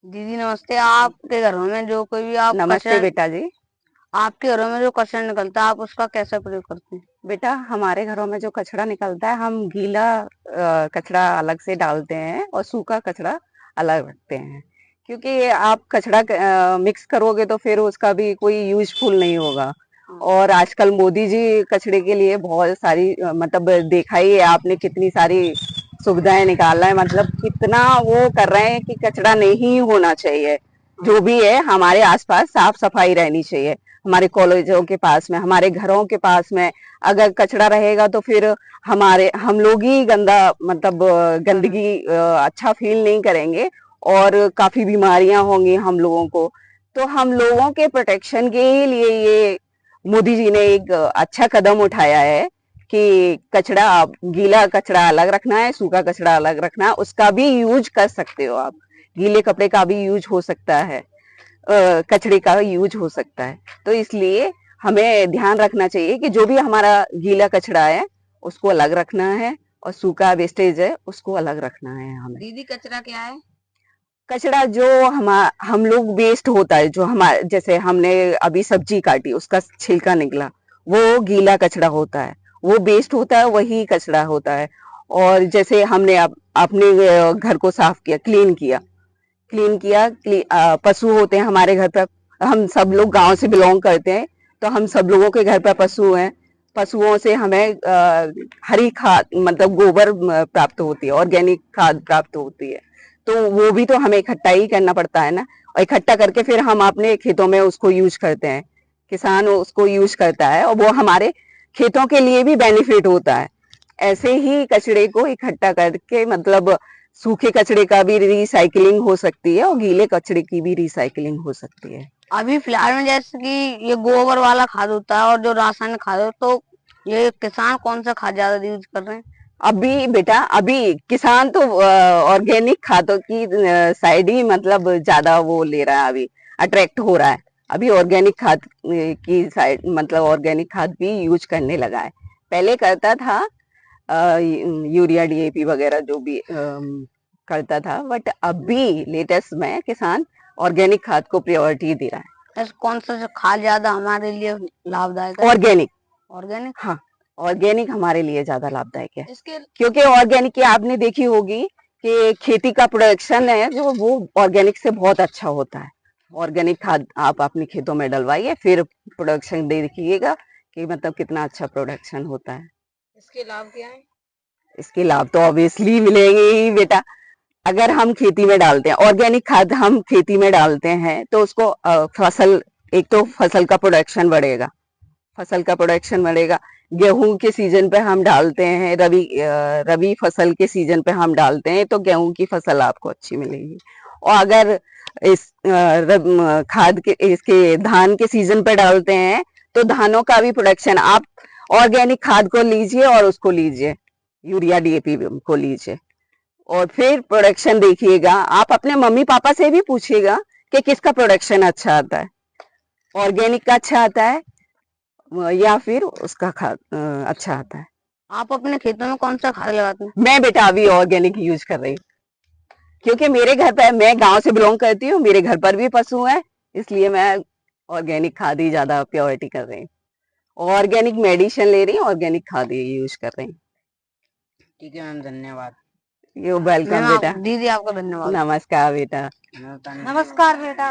दीदी नमस्ते। आपके घरों में जो कोई भी आप नमस्ते कचरा बेटा जी। आपके घरों में जो कचरा निकलता है आप उसका कैसे प्रयोग करते हैं? बेटा हमारे घरों में जो कचरा निकलता है हम गीला कचरा अलग से डालते हैं और सूखा कचरा अलग रखते हैं, क्योंकि आप कचरा मिक्स करोगे तो फिर उसका भी कोई यूजफुल नहीं होगा। और आजकल मोदी जी कचरे के लिए बहुत सारी मतलब देखा ही है आपने कितनी सारी सुविधाएं निकाला है, मतलब कितना वो कर रहे हैं कि कचरा नहीं होना चाहिए। जो भी है हमारे आसपास साफ सफाई रहनी चाहिए, हमारे कॉलेजों के पास में, हमारे घरों के पास में अगर कचरा रहेगा तो फिर हम लोग ही गंदा मतलब गंदगी अच्छा फील नहीं करेंगे और काफी बीमारियां होंगी हम लोगों को। तो हम लोगों के प्रोटेक्शन के लिए ये मोदी जी ने एक अच्छा कदम उठाया है कि कचरा गीला कचरा अलग रखना है, सूखा कचरा अलग रखना है। उसका भी यूज कर सकते हो आप, गीले कपड़े का भी यूज हो सकता है, कचरे का यूज हो सकता है। तो इसलिए हमें ध्यान रखना चाहिए कि जो भी हमारा गीला कचरा है उसको अलग रखना है और सूखा वेस्टेज है उसको अलग रखना है हमें। दीदी कचरा क्या है? कचरा जो हम लोग वेस्ट होता है, जो हमारे जैसे हमने अभी सब्जी काटी उसका छिलका निकला, वो गीला कचरा होता है, वो वेस्ट होता है, वही कचरा होता है। और जैसे हमने अपने घर को साफ किया, क्लीन किया पशु होते हैं हमारे घर पर। हम सब लोग गांव से बिलोंग करते हैं, तो हम सब लोगों के घर पर पशु हैं। पशुओं से हमें हरी खाद मतलब गोबर प्राप्त होती है, ऑर्गेनिक खाद प्राप्त होती है। तो वो भी तो हमें इकट्ठा ही करना पड़ता है ना, और इकट्ठा करके फिर हम अपने खेतों में उसको यूज करते हैं। किसान उसको यूज करता है और वो हमारे खेतों के लिए भी बेनिफिट होता है। ऐसे ही कचरे को इकट्ठा करके मतलब सूखे कचरे का भी रिसाइकलिंग हो सकती है और गीले कचरे की भी रिसाइकलिंग हो सकती है। अभी फिलहाल में जैसे कि ये गोबर वाला खाद होता है और जो रासायनिक खाद है, तो ये किसान कौन सा खाद ज्यादा यूज कर रहे हैं? अभी बेटा अभी किसान तो ऑर्गेनिक खादों की साइड ही मतलब ज्यादा वो ले रहा है, अभी अट्रैक्ट हो रहा है। अभी ऑर्गेनिक खाद की साइड मतलब ऑर्गेनिक खाद भी यूज करने लगा है। पहले करता था यूरिया डीएपी वगैरह जो भी करता था, बट अभी लेटेस्ट में किसान ऑर्गेनिक खाद को प्रायोरिटी दे रहा है। ऐसा कौन सा जो खाद ज्यादा हमारे लिए लाभदायक है? ऑर्गेनिक। ऑर्गेनिक। हाँ, ऑर्गेनिक हमारे लिए ज्यादा लाभदायक है, इसके क्योंकि ऑर्गेनिक की आपने देखी होगी कि खेती का प्रोडक्शन है जो वो ऑर्गेनिक से बहुत अच्छा होता है। ऑर्गेनिक खाद आप अपने खेतों में डलवाइए, फिर प्रोडक्शन देखिएगा कि मतलब कितना अच्छा प्रोडक्शन होता है। इसके लाभ क्या है? इसके लाभ तो ऑब्वियसली मिलेंगे ही बेटा। अगर हम खेती में डालते हैं ऑर्गेनिक खाद, हम खेती में डालते हैं तो उसको फसल, एक तो फसल का प्रोडक्शन बढ़ेगा, फसल का प्रोडक्शन बढ़ेगा। गेहूं के सीजन पे हम डालते हैं, रबी फसल के सीजन पे हम डालते हैं तो गेहूं की फसल आपको अच्छी मिलेगी। और अगर इस खाद के इसके धान के सीजन पे डालते हैं तो धानों का भी प्रोडक्शन आप ऑर्गेनिक खाद को लीजिए और उसको लीजिए, यूरिया डीएपी को लीजिए, और फिर प्रोडक्शन देखिएगा। आप अपने मम्मी पापा से भी पूछिएगा कि किसका प्रोडक्शन अच्छा आता है, ऑर्गेनिक का अच्छा आता है या फिर उसका खाद अच्छा आता है। आप अपने खेतों में कौन सा खाद लगाते हैं? मैं बेटा अभी ऑर्गेनिक यूज कर रही हूँ, क्योंकि मेरे घर पर, मैं गांव से बिलोंग करती हूँ, मेरे घर पर भी पशु हैं, इसलिए मैं ऑर्गेनिक खाद ही ज्यादा प्योरिटी कर रही हूँ। ऑर्गेनिक मेडिसिन ले रही हूँ, ऑर्गेनिक खाद ही यूज कर रही हूँ। ठीक है मैम, धन्यवाद। यू वेलकम बेटा। दीदी आपका धन्यवाद। नमस्कार बेटा। नमस्कार बेटा।